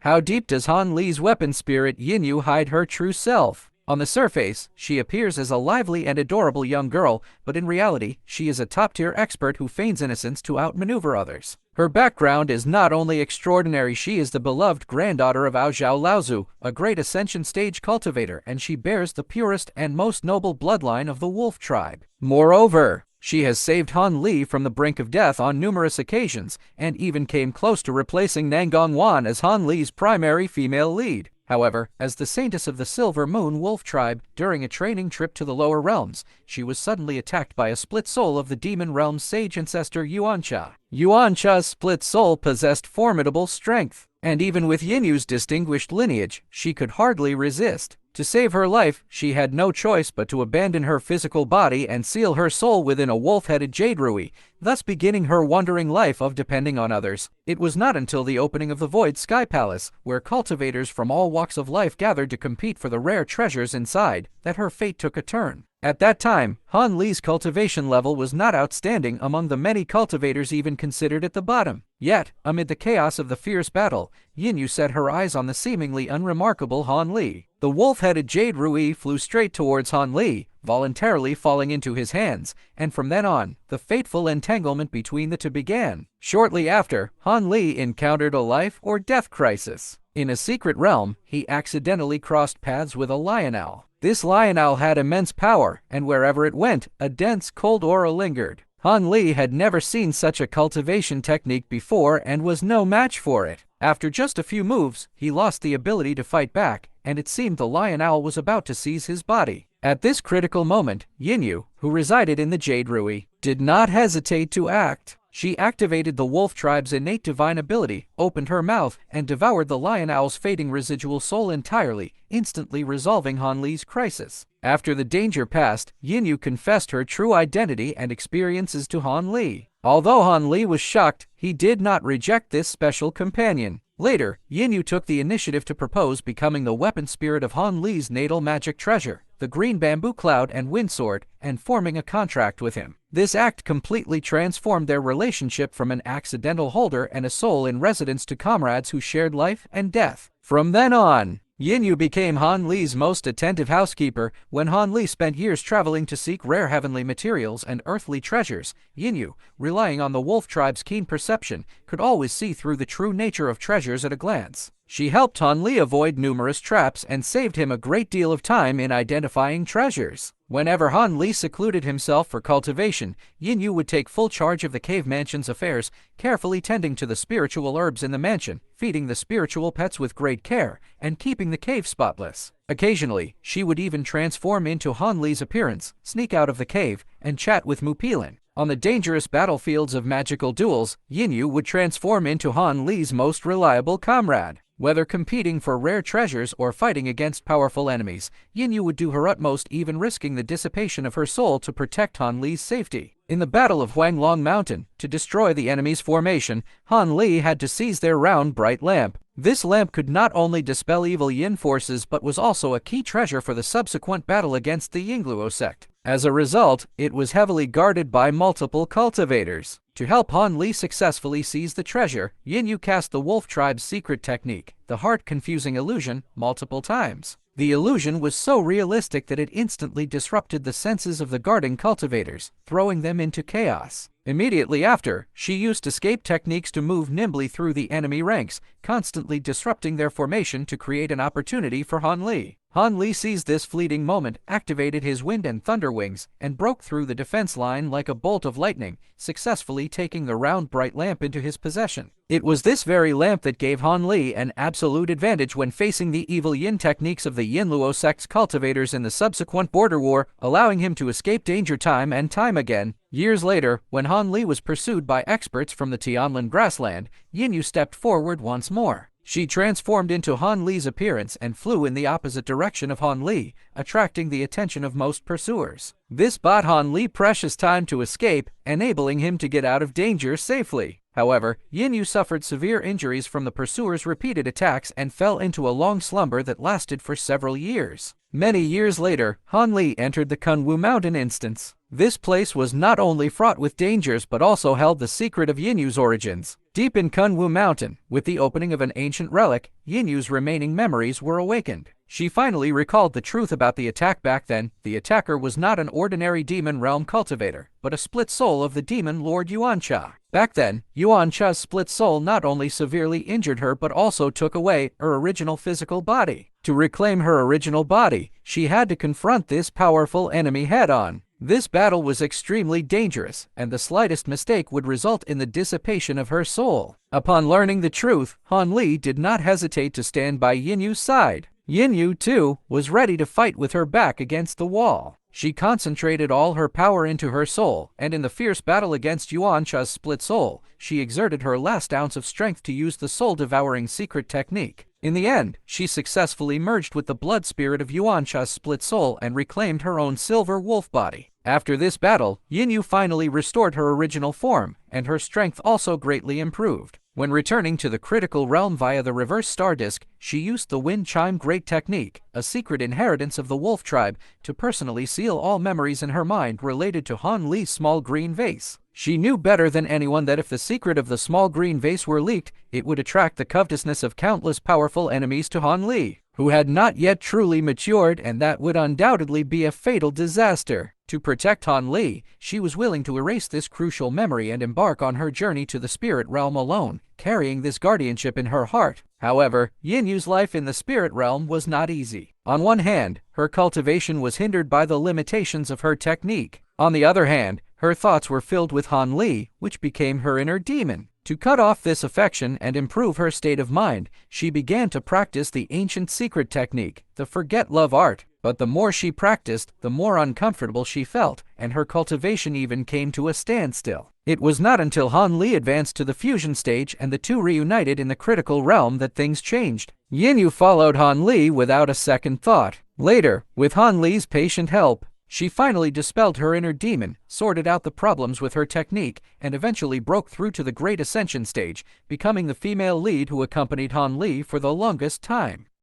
How deep does Han Li's weapon spirit Yinyue hide her true self? On the surface, she appears as a lively and adorable young girl, but in reality, she is a top-tier expert who feigns innocence to outmaneuver others. Her background is not only extraordinary, she is the beloved granddaughter of Zhao Laozu, a great ascension stage cultivator, and she bears the purest and most noble bloodline of the wolf tribe. Moreover, she has saved Han Li from the brink of death on numerous occasions, and even came close to replacing Nangang Wan as Han Li's primary female lead. However, as the saintess of the Silver Moon Wolf tribe, during a training trip to the lower realms, she was suddenly attacked by a split soul of the demon realm's sage ancestor Xianxia. Xianxia's split soul possessed formidable strength, and even with Yinyue's distinguished lineage, she could hardly resist. To save her life, she had no choice but to abandon her physical body and seal her soul within a wolf-headed jade rui, thus beginning her wandering life of depending on others. It was not until the opening of the Void Sky Palace, where cultivators from all walks of life gathered to compete for the rare treasures inside, that her fate took a turn. At that time, Han Li's cultivation level was not outstanding among the many cultivators even considered at the bottom. Yet, amid the chaos of the fierce battle, Yinyue set her eyes on the seemingly unremarkable Han Li. The wolf-headed jade rui flew straight towards Han Li, voluntarily falling into his hands, and from then on, the fateful entanglement between the two began. Shortly after, Han Li encountered a life or death crisis. In a secret realm, he accidentally crossed paths with a lion owl. This lion owl had immense power, and wherever it went, a dense, cold aura lingered. Han Li had never seen such a cultivation technique before and was no match for it. After just a few moves, he lost the ability to fight back, and it seemed the lion owl was about to seize his body. At this critical moment, Yinyue, who resided in the Jade Rui, did not hesitate to act. She activated the wolf tribe's innate divine ability, opened her mouth, and devoured the lion owl's fading residual soul entirely, instantly resolving Han Li's crisis. After the danger passed, Yinyue confessed her true identity and experiences to Han Li. Although Han Li was shocked, he did not reject this special companion. Later, Yinyue took the initiative to propose becoming the weapon spirit of Han Li's natal magic treasure, the green bamboo cloud and wind sword, and forming a contract with him. This act completely transformed their relationship from an accidental holder and a soul in residence to comrades who shared life and death. From then on, Yinyue became Han Li's most attentive housekeeper. When Han Li spent years traveling to seek rare heavenly materials and earthly treasures, Yinyue, relying on the wolf tribe's keen perception, could always see through the true nature of treasures at a glance. She helped Han Li avoid numerous traps and saved him a great deal of time in identifying treasures. Whenever Han Li secluded himself for cultivation, Yinyue would take full charge of the cave mansion's affairs, carefully tending to the spiritual herbs in the mansion, feeding the spiritual pets with great care, and keeping the cave spotless. Occasionally, she would even transform into Han Li's appearance, sneak out of the cave, and chat with Mupilin. On the dangerous battlefields of magical duels, Yinyue would transform into Han Li's most reliable comrade. Whether competing for rare treasures or fighting against powerful enemies, Yinyue would do her utmost, even risking the dissipation of her soul to protect Han Li's safety. In the Battle of Huanglong Mountain, to destroy the enemy's formation, Han Li had to seize their round bright lamp. This lamp could not only dispel evil yin forces but was also a key treasure for the subsequent battle against the Yinyue sect. As a result, it was heavily guarded by multiple cultivators. To help Han Li successfully seize the treasure, Yinyue cast the wolf tribe's secret technique, the heart-confusing illusion, multiple times. The illusion was so realistic that it instantly disrupted the senses of the guarding cultivators, throwing them into chaos. Immediately after, she used escape techniques to move nimbly through the enemy ranks, constantly disrupting their formation to create an opportunity for Han Li. Han Li seized this fleeting moment, activated his wind and thunder wings, and broke through the defense line like a bolt of lightning, successfully taking the round bright lamp into his possession. It was this very lamp that gave Han Li an absolute advantage when facing the evil yin techniques of the Yinyue sect's cultivators in the subsequent border war, allowing him to escape danger time and time again. Years later, when Han Li was pursued by experts from the Tianlin grassland, Yinyue stepped forward once more. She transformed into Han Li's appearance and flew in the opposite direction of Han Li, attracting the attention of most pursuers. This bought Han Li precious time to escape, enabling him to get out of danger safely. However, Yinyue suffered severe injuries from the pursuers' repeated attacks and fell into a long slumber that lasted for several years. Many years later, Han Li entered the Kunwu Mountain instance. This place was not only fraught with dangers but also held the secret of Yinyue's origins. Deep in Kunwu Mountain, with the opening of an ancient relic, Yinyue's remaining memories were awakened. She finally recalled the truth about the attack back then. The attacker was not an ordinary demon realm cultivator, but a split soul of the demon lord Xianxia. Back then, Xianxia's split soul not only severely injured her but also took away her original physical body. To reclaim her original body, she had to confront this powerful enemy head-on. This battle was extremely dangerous, and the slightest mistake would result in the dissipation of her soul. Upon learning the truth, Han Li did not hesitate to stand by Yinyue's side. Yinyue, too, was ready to fight with her back against the wall. She concentrated all her power into her soul, and in the fierce battle against Xianxia's split soul, she exerted her last ounce of strength to use the soul-devouring secret technique. In the end, she successfully merged with the blood spirit of Xianxia's split soul and reclaimed her own silver wolf body. After this battle, Yinyue finally restored her original form, and her strength also greatly improved. When returning to the critical realm via the reverse star disk, she used the Wind Chime Great Technique, a secret inheritance of the wolf tribe, to personally seal all memories in her mind related to Han Li's small green vase. She knew better than anyone that if the secret of the small green vase were leaked, it would attract the covetousness of countless powerful enemies to Han Li, who had not yet truly matured, and that would undoubtedly be a fatal disaster. To protect Han Li, she was willing to erase this crucial memory and embark on her journey to the spirit realm alone, carrying this guardianship in her heart. However, Yinyue's life in the spirit realm was not easy. On one hand, her cultivation was hindered by the limitations of her technique. On the other hand, her thoughts were filled with Han Li, which became her inner demon. To cut off this affection and improve her state of mind, she began to practice the ancient secret technique, the forget-love art. But the more she practiced, the more uncomfortable she felt, and her cultivation even came to a standstill. It was not until Han Li advanced to the fusion stage and the two reunited in the critical realm that things changed. Yinyue followed Han Li without a second thought. Later, with Han Li's patient help, she finally dispelled her inner demon, sorted out the problems with her technique, and eventually broke through to the Great Ascension stage, becoming the female lead who accompanied Han Li for the longest time.